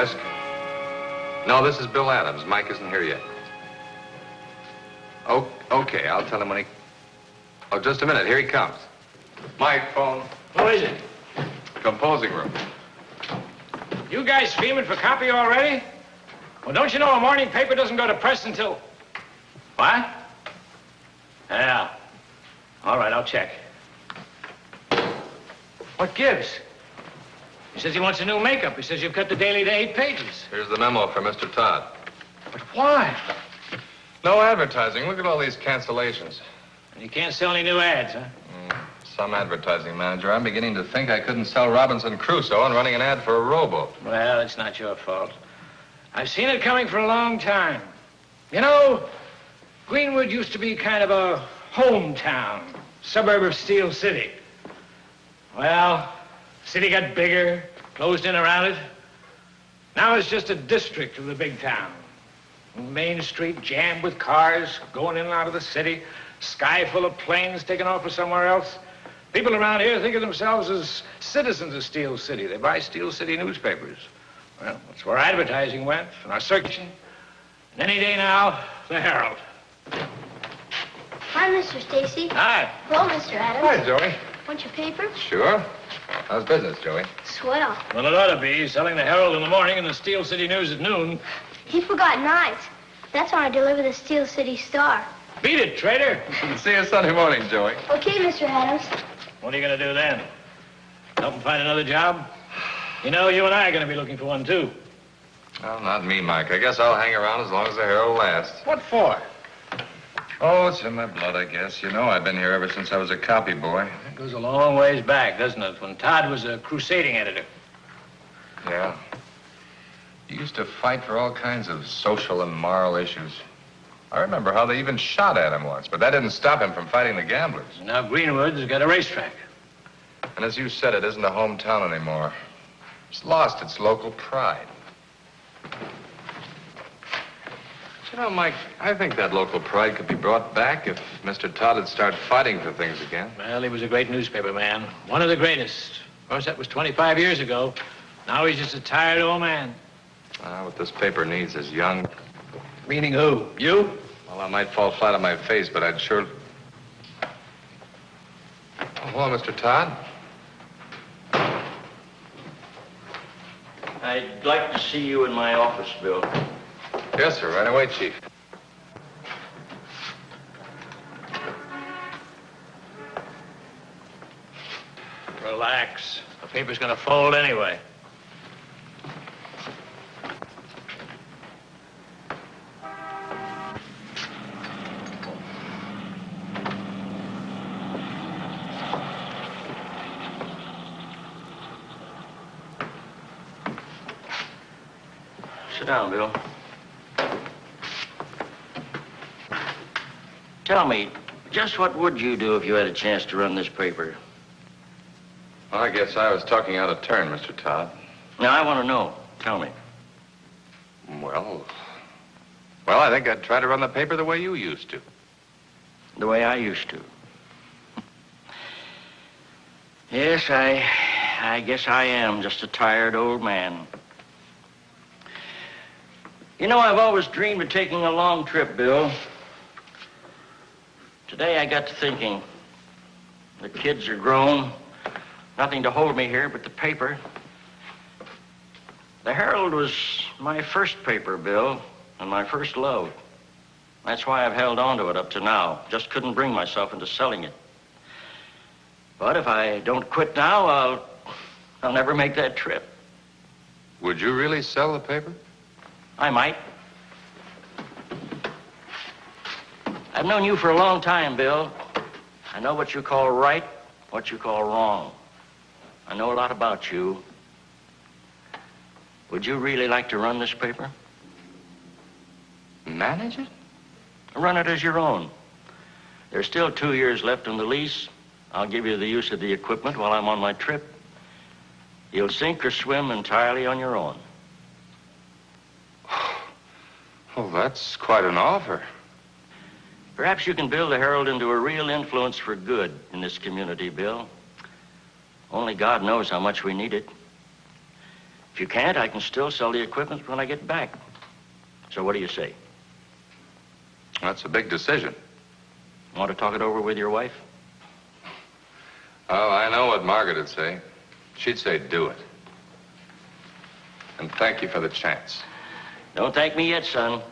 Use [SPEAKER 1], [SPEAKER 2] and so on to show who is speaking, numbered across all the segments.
[SPEAKER 1] desk? No, this is Bill Adams. Mike isn't here yet. Oh, okay, I'll tell him when he... Oh, just a minute. Here he comes. Mike, phone.
[SPEAKER 2] Who is it?
[SPEAKER 1] Composing room.
[SPEAKER 2] You guys screaming for copy already? Well, don't you know a morning paper doesn't go to press until... What? Yeah. All right, I'll check. What gives? He says he wants a new makeup. He says you've cut the daily to 8 pages.
[SPEAKER 1] Here's the memo for Mr. Todd.
[SPEAKER 2] But why?
[SPEAKER 1] No advertising. Look at all these cancellations.
[SPEAKER 2] And you can't sell any new ads, huh?
[SPEAKER 1] Some advertising manager. I'm beginning to think I couldn't sell Robinson Crusoe and running an ad for a rowboat.
[SPEAKER 2] Well, it's not your fault. I've seen it coming for a long time. You know, Greenwood used to be kind of a hometown, suburb of Steel City. Well, the city got bigger, closed in around it. Now it's just a district of the big town. Main Street jammed with cars going in and out of the city. Sky full of planes taking off for somewhere else. People around here think of themselves as citizens of Steel City. They buy Steel City newspapers. Well, that's where advertising went, and our searching. And any day now, the Herald.
[SPEAKER 3] Hi, Mr. Stacy.
[SPEAKER 2] Hi.
[SPEAKER 3] Hello, Mr. Adams.
[SPEAKER 1] Hi, Joey.
[SPEAKER 3] Want your paper?
[SPEAKER 1] Sure. How's business, Joey?
[SPEAKER 3] Swell.
[SPEAKER 2] Well, it ought to be. Selling the Herald in the morning and the Steel City News at noon.
[SPEAKER 3] He forgot nights. That's when I deliver the Steel City Star.
[SPEAKER 2] Beat it, trader.
[SPEAKER 1] See you Sunday morning, Joey.
[SPEAKER 3] Okay, Mr. Adams.
[SPEAKER 2] What are you going to do then? Help him find another job? You know, you and I are going to be looking for one, too.
[SPEAKER 1] Well, not me, Mike. I guess I'll hang around as long as the Herald lasts.
[SPEAKER 2] What for?
[SPEAKER 1] Oh, it's in my blood, I guess. You know, I've been here ever since I was a copy boy.
[SPEAKER 2] That goes a long ways back, doesn't it? When Todd was a crusading editor.
[SPEAKER 1] Yeah. He used to fight for all kinds of social and moral issues. I remember how they even shot at him once, but that didn't stop him from fighting the gamblers.
[SPEAKER 2] Now Greenwood's got a racetrack.
[SPEAKER 1] And as you said, it isn't a hometown anymore. It's lost its local pride. You know, Mike, I think that local pride could be brought back if Mr. Todd had started fighting for things again.
[SPEAKER 2] Well, he was a great newspaper man. One of the greatest. Of course, that was 25 years ago. Now he's just a tired old man.
[SPEAKER 1] What this paper needs is young...
[SPEAKER 2] Meaning who? You?
[SPEAKER 1] Well, I might fall flat on my face, but I'd sure... Oh, hello, Mr. Todd.
[SPEAKER 4] I'd like to see you in my office, Bill.
[SPEAKER 1] Yes, sir. Right away, Chief.
[SPEAKER 2] Relax. The paper's gonna fold anyway.
[SPEAKER 4] Sit down, Bill. Tell me, just what would you do if you had a chance to run this paper?
[SPEAKER 1] Well, I guess I was talking out of turn, Mr. Todd.
[SPEAKER 4] Now, I want to know. Tell me.
[SPEAKER 1] Well, I think I'd try to run the paper the way you used to.
[SPEAKER 4] The way I used to. Yes, I guess I am just a tired old man. You know, I've always dreamed of taking a long trip, Bill. Today I got to thinking. The kids are grown. Nothing to hold me here but the paper. The Herald was my first paper, Bill, and my first love. That's why I've held on to it up to now. Just couldn't bring myself into selling it. But if I don't quit now, I'll never make that trip.
[SPEAKER 1] Would you really sell the paper?
[SPEAKER 4] I might. I've known you for a long time, Bill. I know what you call right, what you call wrong. I know a lot about you. Would you really like to run this paper?
[SPEAKER 1] Manage it?
[SPEAKER 4] Run it as your own. There's still 2 years left on the lease. I'll give you the use of the equipment while I'm on my trip. You'll sink or swim entirely on your own.
[SPEAKER 1] Oh, that's quite an offer.
[SPEAKER 4] Perhaps you can build the Herald into a real influence for good in this community, Bill. Only God knows how much we need it. If you can't, I can still sell the equipment when I get back. So what do you say?
[SPEAKER 1] That's a big decision.
[SPEAKER 4] Want to talk it over with your wife?
[SPEAKER 1] Oh, I know what Margaret would say. She'd say, do it. And thank you for the chance.
[SPEAKER 4] Don't thank me yet, son.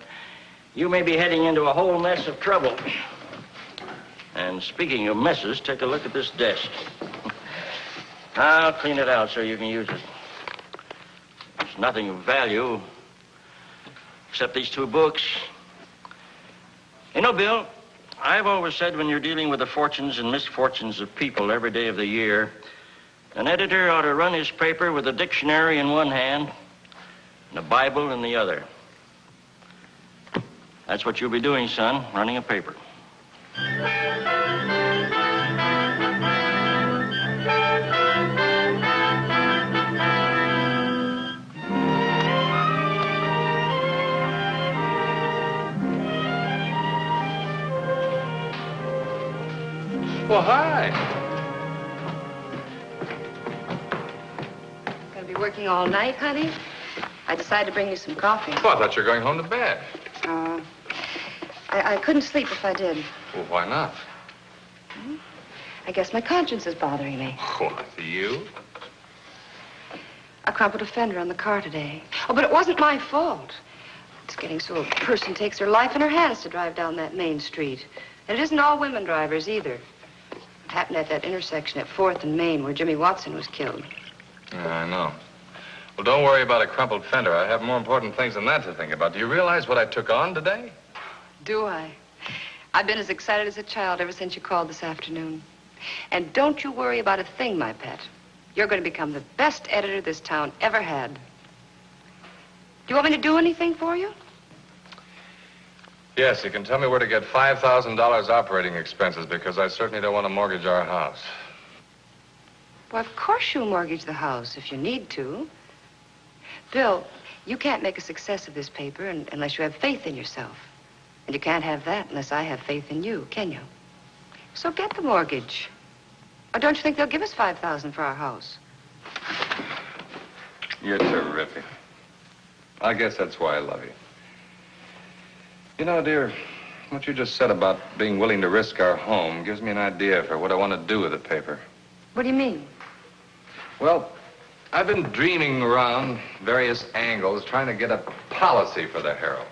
[SPEAKER 4] You may be heading into a whole mess of trouble. And speaking of messes, take a look at this desk. I'll clean it out so you can use it. There's nothing of value except these 2 books. You know, Bill, I've always said when you're dealing with the fortunes and misfortunes of people every day of the year, an editor ought to run his paper with a dictionary in one hand and a Bible in the other. That's what you'll be doing, son, running a paper.
[SPEAKER 1] Well, hi.
[SPEAKER 5] Gonna be working all night, honey? I decided to bring you some coffee.
[SPEAKER 1] Oh, I thought you were going home to bed.
[SPEAKER 5] I couldn't sleep if I did.
[SPEAKER 1] Well, why not?
[SPEAKER 5] I guess my conscience is bothering me.
[SPEAKER 1] What, you?
[SPEAKER 5] I crumpled a fender on the car today. Oh, but it wasn't my fault. It's getting so a person takes her life in her hands to drive down that main street. And it isn't all women drivers either. It happened at that intersection at 4th and Main where Jimmy Watson was killed.
[SPEAKER 1] Yeah, I know. Well, don't worry about a crumpled fender. I have more important things than that to think about. Do you realize what I took on today?
[SPEAKER 5] Do I? I've been as excited as a child ever since you called this afternoon. And don't you worry about a thing, my pet. You're going to become the best editor this town ever had. Do you want me to do anything for you?
[SPEAKER 1] Yes, you can tell me where to get $5,000 operating expenses because I certainly don't want to mortgage our house.
[SPEAKER 5] Well, of course you'll mortgage the house if you need to. Bill, you can't make a success of this paper unless you have faith in yourself. And you can't have that unless I have faith in you, can you? So get the mortgage. Or don't you think they'll give us $5,000 for our house?
[SPEAKER 1] You're terrific. I guess that's why I love you. You know, dear, what you just said about being willing to risk our home gives me an idea for what I want to do with the paper.
[SPEAKER 5] What do you mean?
[SPEAKER 1] Well, I've been dreaming around various angles trying to get a policy for the Herald.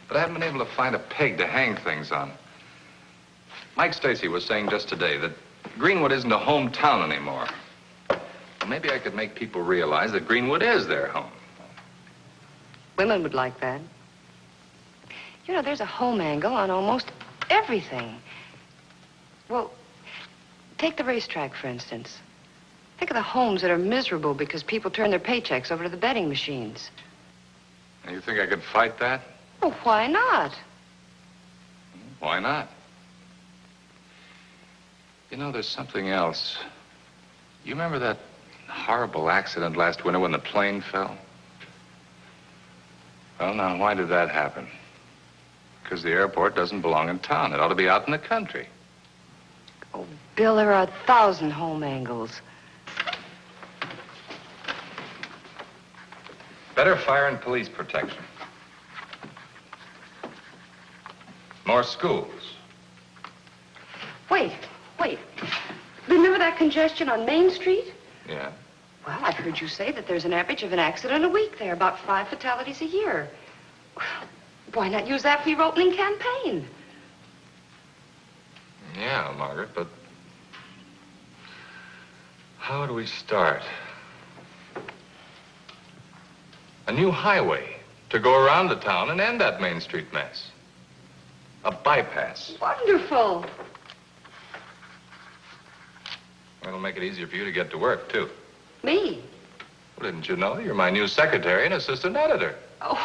[SPEAKER 1] But I haven't been able to find a peg to hang things on. Mike Stacy was saying just today that Greenwood isn't a hometown anymore. Well, maybe I could make people realize that Greenwood is their home.
[SPEAKER 5] Women would like that. You know, there's a home angle on almost everything. Well, take the racetrack, for instance. Think of the homes that are miserable because people turn their paychecks over to the betting machines.
[SPEAKER 1] And you think I could fight that?
[SPEAKER 5] Well, why not?
[SPEAKER 1] Why not? You know, there's something else. You remember that horrible accident last winter when the plane fell? Well, now, why did that happen? Because the airport doesn't belong in town. It ought to be out in the country.
[SPEAKER 5] Oh, Bill, there are 1,000 home angles.
[SPEAKER 1] Better fire and police protection. More schools.
[SPEAKER 5] Wait. Remember that congestion on Main Street?
[SPEAKER 1] Yeah.
[SPEAKER 5] Well, I've heard you say that there's an average of an accident a week there, about 5 fatalities a year. Well, why not use that for your opening campaign?
[SPEAKER 1] Yeah, Margaret, but how do we start? A new highway to go around the town and end that Main Street mess. A bypass.
[SPEAKER 5] Wonderful.
[SPEAKER 1] It'll make it easier for you to get to work, too.
[SPEAKER 5] Me?
[SPEAKER 1] Well, didn't you know? You're my new secretary and assistant editor.
[SPEAKER 5] Oh.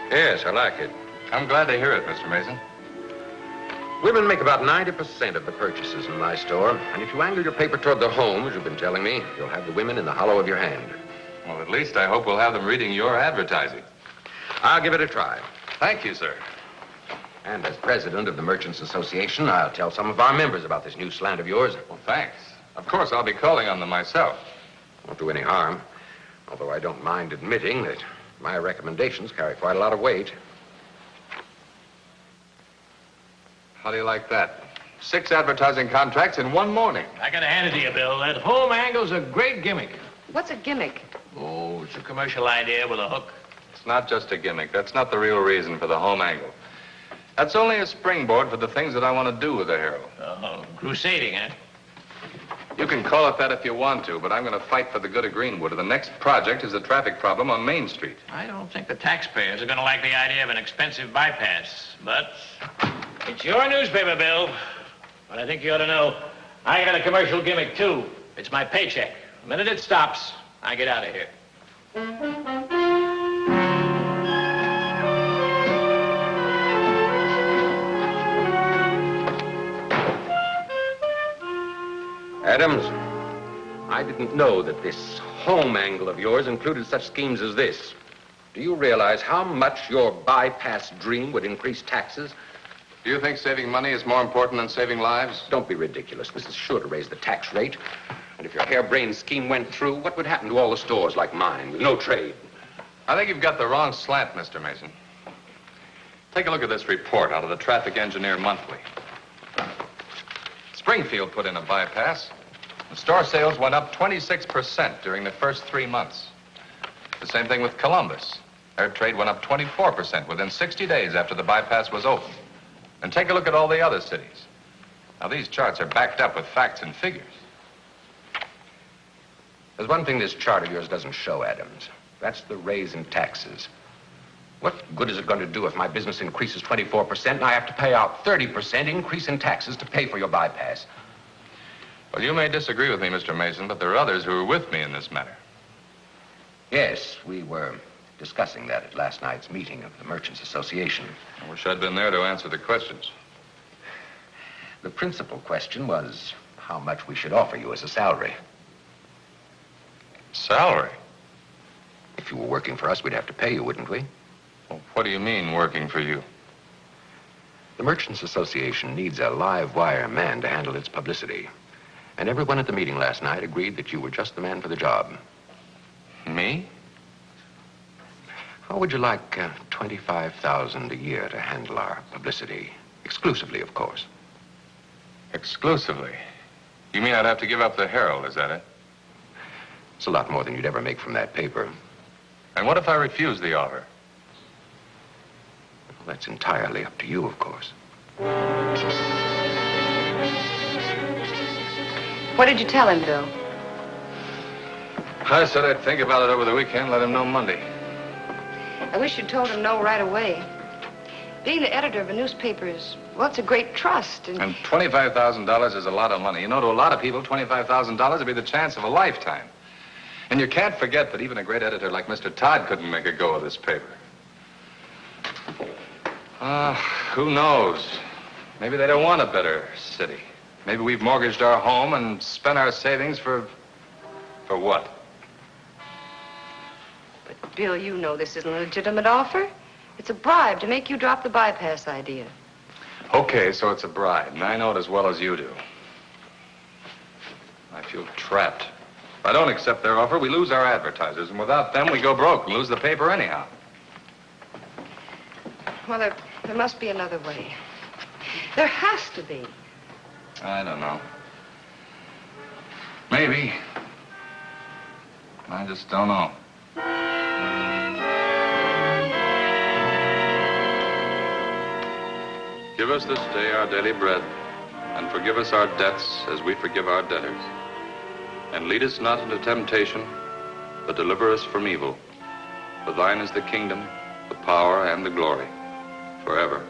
[SPEAKER 6] Yes, I like it.
[SPEAKER 1] I'm glad to hear it, Mr. Mason.
[SPEAKER 6] Women make about 90% of the purchases in my store. And if you angle your paper toward the home, as you've been telling me, you'll have the women in the hollow of your hand.
[SPEAKER 1] Well, at least I hope we'll have them reading your advertising.
[SPEAKER 6] I'll give it a try.
[SPEAKER 1] Thank you, sir.
[SPEAKER 6] And as president of the Merchants Association, I'll tell some of our members about this new slant of yours.
[SPEAKER 1] Well, thanks. Of course, I'll be calling on them myself.
[SPEAKER 6] Won't do any harm. Although I don't mind admitting that my recommendations carry quite a lot of weight.
[SPEAKER 1] How do you like that? 6 advertising contracts in one morning.
[SPEAKER 2] I gotta hand it to you, Bill. That home angle's a great gimmick.
[SPEAKER 5] What's a gimmick?
[SPEAKER 2] Oh, it's a commercial idea with a hook.
[SPEAKER 1] It's not just a gimmick. That's not the real reason for the home angle. That's only a springboard for the things that I want to do with the Herald.
[SPEAKER 2] Oh, crusading, eh?
[SPEAKER 1] You can call it that if you want to, but I'm going to fight for the good of Greenwood. The next project is a traffic problem on Main Street.
[SPEAKER 2] I don't think the taxpayers are gonna like the idea of an expensive bypass, but it's your newspaper, Bill. But I think you ought to know, I got a commercial gimmick, too. It's my paycheck. The minute it stops, I get out of here.
[SPEAKER 6] Adams, I didn't know that this home angle of yours included such schemes as this. Do you realize how much your bypass dream would increase taxes?
[SPEAKER 1] Do you think saving money is more important than saving lives?
[SPEAKER 6] Don't be ridiculous. This is sure to raise the tax rate. And if your harebrained scheme went through, what would happen to all the stores like mine with no trade?
[SPEAKER 1] I think you've got the wrong slant, Mr. Mason. Take a look at this report out of the Traffic Engineer Monthly. Springfield put in a bypass. The store sales went up 26% during the first 3 months. The same thing with Columbus. Their trade went up 24% within 60 days after the bypass was open. And take a look at all the other cities. Now, these charts are backed up with facts and figures.
[SPEAKER 6] There's one thing this chart of yours doesn't show, Adams. That's the raise in taxes. What good is it going to do if my business increases 24% and I have to pay out 30% increase in taxes to pay for your bypass?
[SPEAKER 1] Well, you may disagree with me, Mr. Mason, but there are others who are with me in this matter.
[SPEAKER 6] Yes, we were discussing that at last night's meeting of the Merchants Association.
[SPEAKER 1] I wish I'd been there to answer the questions.
[SPEAKER 6] The principal question was how much we should offer you as a salary.
[SPEAKER 1] Salary?
[SPEAKER 6] If you were working for us, we'd have to pay you, wouldn't we?
[SPEAKER 1] Well, what do you mean, working for you?
[SPEAKER 6] The Merchants Association needs a live wire man to handle its publicity. And everyone at the meeting last night agreed that you were just the man for the job.
[SPEAKER 1] Me?
[SPEAKER 6] How would you like $25,000 a year to handle our publicity? Exclusively, of course.
[SPEAKER 1] Exclusively? You mean I'd have to give up the Herald, is that it?
[SPEAKER 6] It's a lot more than you'd ever make from that paper.
[SPEAKER 1] And what if I refuse the offer?
[SPEAKER 6] Well, that's entirely up to you, of course.
[SPEAKER 5] What did you tell him, Bill?
[SPEAKER 1] I said I'd think about it over the weekend, let him know Monday.
[SPEAKER 5] I wish you'd told him no right away. Being the editor of a newspaper is, well, it's a great trust.
[SPEAKER 1] And $25,000 is a lot of money. You know, to a lot of people, $25,000 would be the chance of a lifetime. And you can't forget that even a great editor like Mr. Todd couldn't make a go of this paper. Who knows? Maybe they don't want a better city. Maybe we've mortgaged our home and spent our savings for what?
[SPEAKER 5] But, Bill, you know this isn't a legitimate offer. It's a bribe to make you drop the bypass idea.
[SPEAKER 1] Okay, so it's a bribe, and I know it as well as you do. I feel trapped. If I don't accept their offer, we lose our advertisers, and without them, we go broke and lose the paper anyhow.
[SPEAKER 5] Well, there must be another way. There has to be.
[SPEAKER 1] I don't know. Maybe. I just don't know. Give us this day our daily bread, and forgive us our debts as we forgive our debtors. And lead us not into temptation, but deliver us from evil. For thine is the kingdom, the power, and the glory, forever.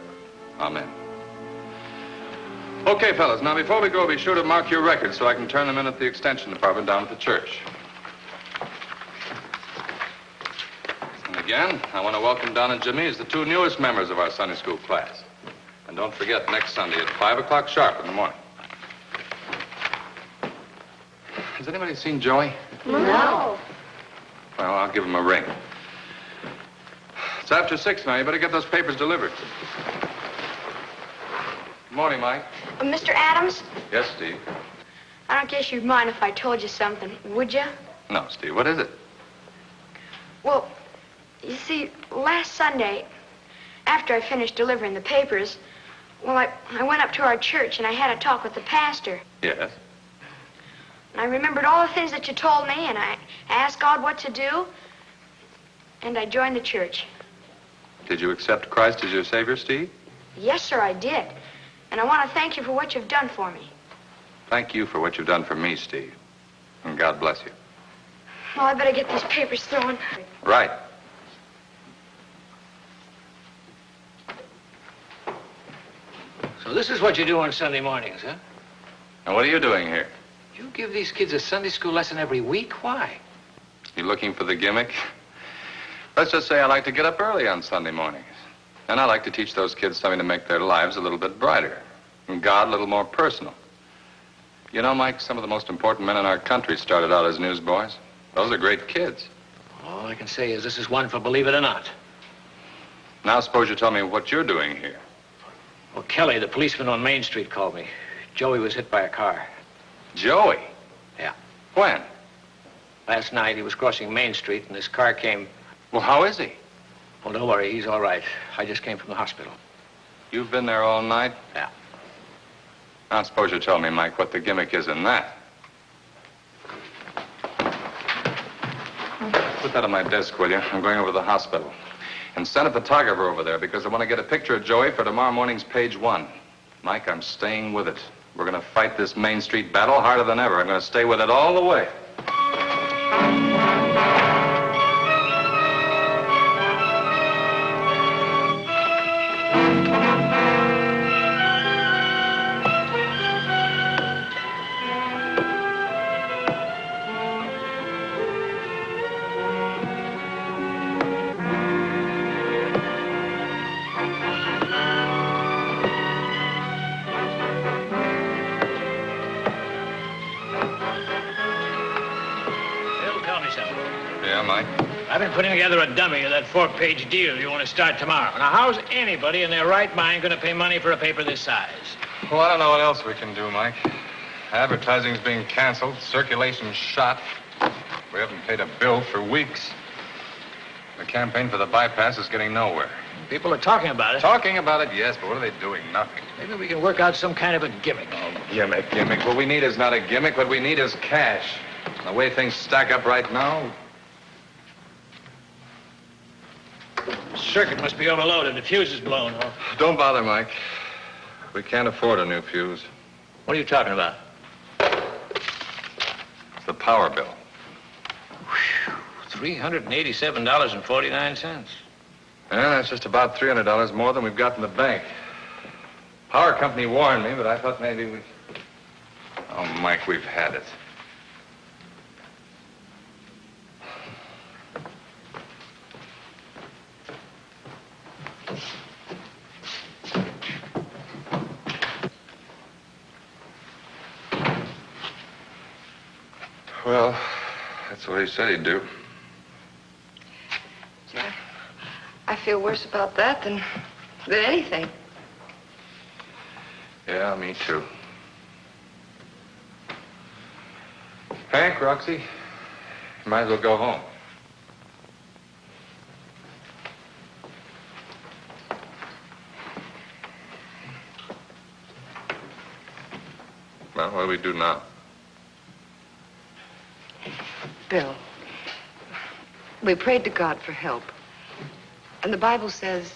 [SPEAKER 1] Amen. Okay, fellas, now before we go, be sure to mark your records so I can turn them in at the extension department down at the church. And again, I want to welcome Don and Jimmy as the 2 newest members of our Sunday school class. And don't forget, next Sunday at 5 o'clock sharp in the morning. Has anybody seen Joey?
[SPEAKER 3] No.
[SPEAKER 1] Well, I'll give him a ring. It's after 6 now. You better get those papers delivered. Morning, Mike.
[SPEAKER 3] Mr. Adams,
[SPEAKER 1] Yes, Steve.
[SPEAKER 3] I don't guess you'd mind if I told you something, would you?
[SPEAKER 1] No, Steve, what is it?
[SPEAKER 3] Well, you see, last Sunday, after I finished delivering the papers, well, I went up to our church and I had a talk with the pastor.
[SPEAKER 1] Yes.
[SPEAKER 3] And I remembered all the things that you told me, and I asked God what to do, and I joined the church.
[SPEAKER 1] Did you accept Christ as your Savior, Steve?
[SPEAKER 3] Yes, sir, I did. And I want to thank you for what you've done for me.
[SPEAKER 1] Thank you for what you've done for me, Steve. And God bless you.
[SPEAKER 3] Well, I better get these papers thrown.
[SPEAKER 1] Right.
[SPEAKER 2] So this is what you do on Sunday mornings, huh?
[SPEAKER 1] And what are you doing here?
[SPEAKER 2] You give these kids a Sunday school lesson every week? Why?
[SPEAKER 1] You looking for the gimmick? Let's just say I like to get up early on Sunday mornings. And I like to teach those kids something to make their lives a little bit brighter. And God a little more personal. You know, Mike, some of the most important men in our country started out as newsboys. Those are great kids.
[SPEAKER 2] All I can say is this is one for believe it or not.
[SPEAKER 1] Now suppose you tell me what you're doing here.
[SPEAKER 2] Well, Kelly, the policeman on Main Street, called me. Joey was hit by a car.
[SPEAKER 1] Joey?
[SPEAKER 2] Yeah.
[SPEAKER 1] When?
[SPEAKER 2] Last night, he was crossing Main Street, and this car came.
[SPEAKER 1] Well, how is he?
[SPEAKER 2] Well, don't worry, he's all right. I just came from the hospital.
[SPEAKER 1] You've been there all night?
[SPEAKER 2] Yeah.
[SPEAKER 1] Now suppose you tell me, Mike, what the gimmick is in that. Put that on my desk, will you? I'm going over to the hospital. And send a photographer over there because I want to get a picture of Joey for tomorrow morning's page 1. Mike, I'm staying with it. We're going to fight this Main Street battle harder than ever. I'm going to stay with it all the way.
[SPEAKER 2] I've been putting together a dummy of that 4-page deal you want to start tomorrow. Now, how's anybody in their right mind going to pay money for a paper this size?
[SPEAKER 1] Well, I don't know what else we can do, Mike. Advertising's being canceled, circulation's shot. We haven't paid a bill for weeks. The campaign for the bypass is getting nowhere.
[SPEAKER 2] People are talking about it.
[SPEAKER 1] Talking about it, yes, but what are they doing? Nothing.
[SPEAKER 2] Maybe we can work out some kind of a gimmick.
[SPEAKER 1] Oh, gimmick. What we need is not a gimmick. What we need is cash. The way things stack up right now.
[SPEAKER 2] The circuit must be overloaded. The fuse is blown, huh?
[SPEAKER 1] Don't bother, Mike. We can't afford a new fuse.
[SPEAKER 2] What are you talking about?
[SPEAKER 1] It's the power bill.
[SPEAKER 2] $387.49.
[SPEAKER 1] Yeah, that's just about $300 more than we've got in the bank. Power company warned me, but I thought maybe we... Oh, Mike, we've had it. Well, that's what he said he'd do.
[SPEAKER 5] Yeah, I feel worse about that than anything.
[SPEAKER 1] Yeah, me too. Hank, Roxy, you might as well go home. Well, what do we do now?
[SPEAKER 5] Bill, we prayed to God for help. And the Bible says,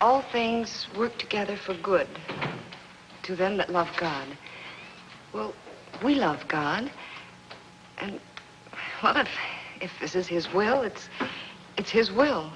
[SPEAKER 5] all things work together for good to them that love God. Well, we love God. And, well, if this is his will, it's his will.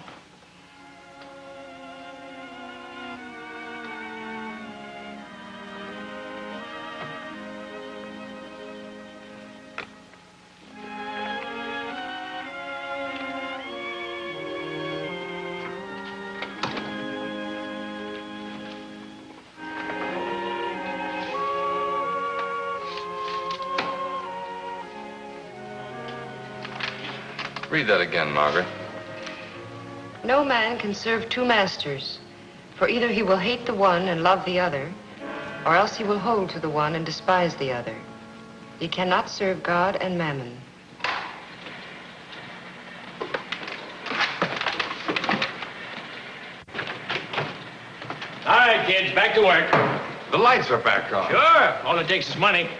[SPEAKER 1] Read that again, Margaret.
[SPEAKER 5] No man can serve two masters, for either he will hate the one and love the other, or else you will hold to the one and despise the other. You cannot serve God and mammon.
[SPEAKER 2] All right, kids, back to work.
[SPEAKER 1] The lights are back on.
[SPEAKER 2] Sure. All it takes is money.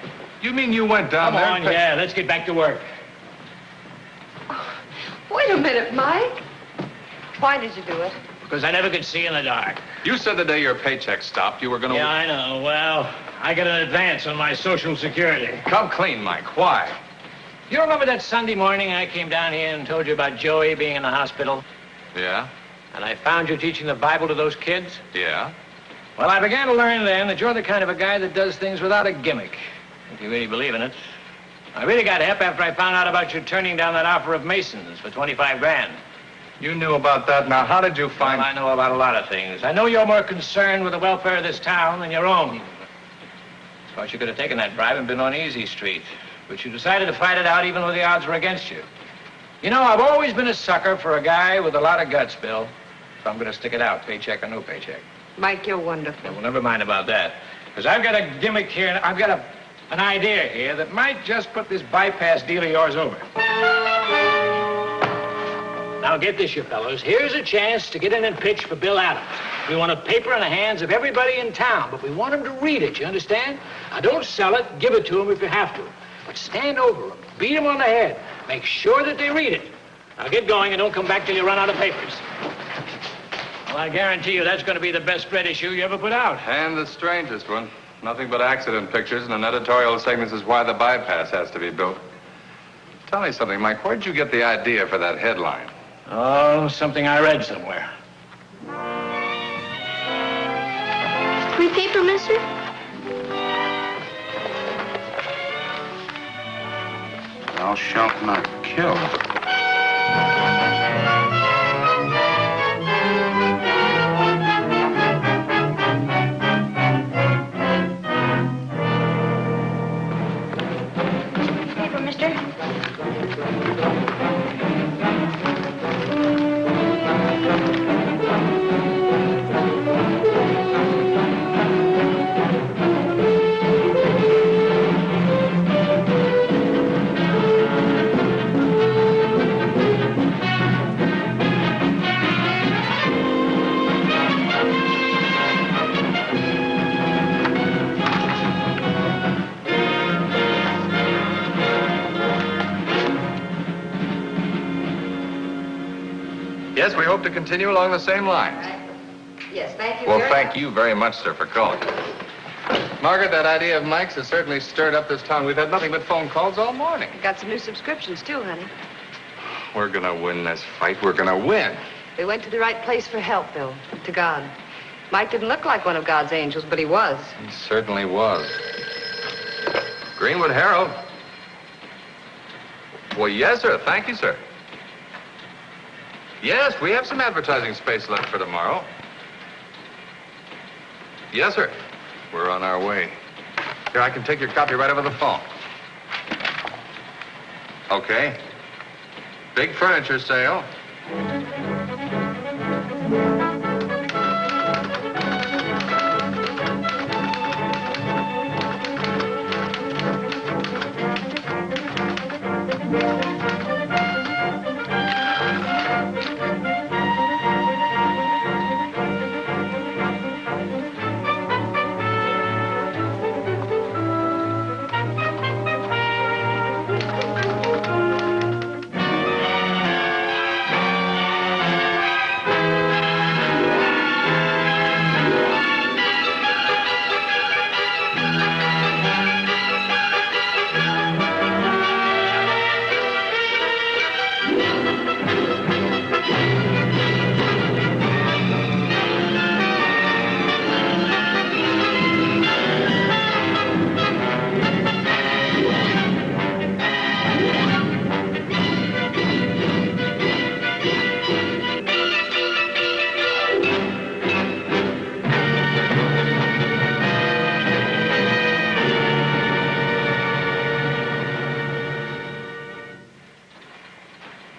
[SPEAKER 1] You mean you went down
[SPEAKER 2] Come
[SPEAKER 1] there?
[SPEAKER 2] on, yeah, let's get back to work.
[SPEAKER 5] Wait a minute, Mike. Why did you do it?
[SPEAKER 2] Because I never could see in the dark.
[SPEAKER 1] You said the day your paycheck stopped, you were going to...
[SPEAKER 2] Yeah, I know. Well, I got an advance on my Social Security.
[SPEAKER 1] Come clean, Mike. Why?
[SPEAKER 2] You remember that Sunday morning I came down here and told you about Joey being in the hospital?
[SPEAKER 1] Yeah?
[SPEAKER 2] And I found you teaching the Bible to those kids?
[SPEAKER 1] Yeah?
[SPEAKER 2] Well, I began to learn then that you're the kind of a guy that does things without a gimmick. If you really believe in it. I really got hip after I found out about you turning down that offer of Mason's for 25 grand.
[SPEAKER 1] You knew about that. Now, how did you find...
[SPEAKER 2] Well, I know about a lot of things. I know you're more concerned with the welfare of this town than your own. Of course, you could have taken that bribe and been on Easy Street. But you decided to fight it out even though the odds were against you. You know, I've always been a sucker for a guy with a lot of guts, Bill. So I'm going to stick it out, paycheck or no paycheck.
[SPEAKER 5] Mike, you're wonderful.
[SPEAKER 2] Well, never mind about that. Because I've got a gimmick here, and I've got an idea here that might just put this bypass deal of yours over. Now, get this, you fellows. Here's a chance to get in and pitch for Bill Adams. We want a paper in the hands of everybody in town, but we want them to read it, you understand? Now, don't sell it. Give it to them if you have to. But stand over them. Beat them on the head. Make sure that they read it. Now, get going and don't come back till you run out of papers. Well, I guarantee you that's going to be the best spread issue you ever put out.
[SPEAKER 1] And the strangest one. Nothing but accident pictures and an editorial segment is why the bypass has to be built. Tell me something, Mike. Where'd you get the idea for that headline?
[SPEAKER 2] Oh, something I read somewhere.
[SPEAKER 3] Free paper, mister?
[SPEAKER 7] Thou shalt not kill.
[SPEAKER 3] Paper, mister?
[SPEAKER 1] Yes, we hope to continue along the same lines.
[SPEAKER 5] Yes, thank you.
[SPEAKER 1] Well,
[SPEAKER 5] very
[SPEAKER 1] thank
[SPEAKER 5] much.
[SPEAKER 1] you very much, sir, for calling. Margaret, that idea of Mike's has certainly stirred up this town. We've had nothing but phone calls all morning.
[SPEAKER 5] Got some new subscriptions, too, honey.
[SPEAKER 1] We're gonna win this fight. We're gonna win.
[SPEAKER 5] We went to the right place for help, Bill. To God. Mike didn't look like one of God's angels, but he was.
[SPEAKER 1] He certainly was. Greenwood Herald. Well, yes, sir. Thank you, sir. Yes, we have some advertising space left for tomorrow. Yes, sir. We're on our way. Here, I can take your copy right over the phone. Okay. Big furniture sale.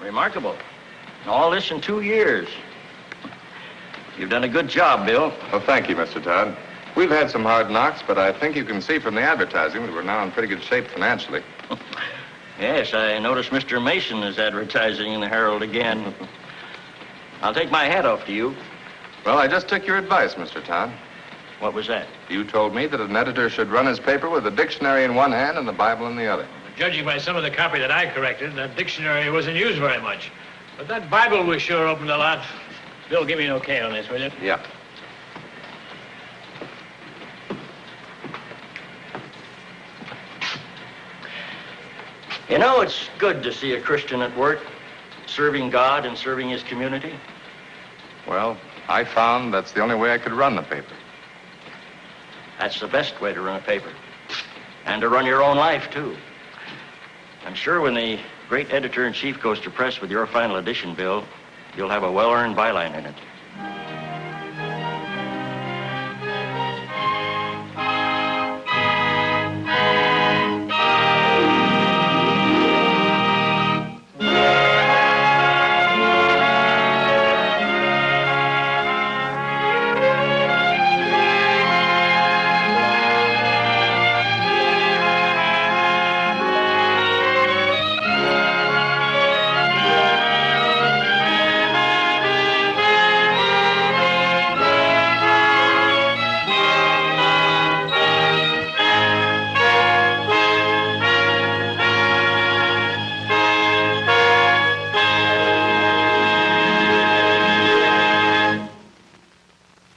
[SPEAKER 4] Remarkable. All this in 2 years. You've done a good job, Bill.
[SPEAKER 1] Well, thank you, Mr. Todd. We've had some hard knocks, but I think you can see from the advertising that we're now in pretty good shape financially.
[SPEAKER 4] Yes, I noticed Mr. Mason is advertising in the Herald again. I'll take my hat off to you.
[SPEAKER 1] Well, I just took your advice, Mr. Todd.
[SPEAKER 4] What was that?
[SPEAKER 1] You told me that an editor should run his paper with a dictionary in one hand and the Bible in the other.
[SPEAKER 2] Judging by some of the copy that I corrected, that dictionary wasn't used very much. But that Bible was sure opened a lot. Bill, give me an okay on this, will you?
[SPEAKER 1] Yeah.
[SPEAKER 4] You know, it's good to see a Christian at work, serving God and serving his community.
[SPEAKER 1] Well, I found that's the only way I could run the paper.
[SPEAKER 4] That's the best way to run a paper. And to run your own life, too. I'm sure when the great editor-in-chief goes to press with your final edition, Bill, you'll have a well-earned byline in it.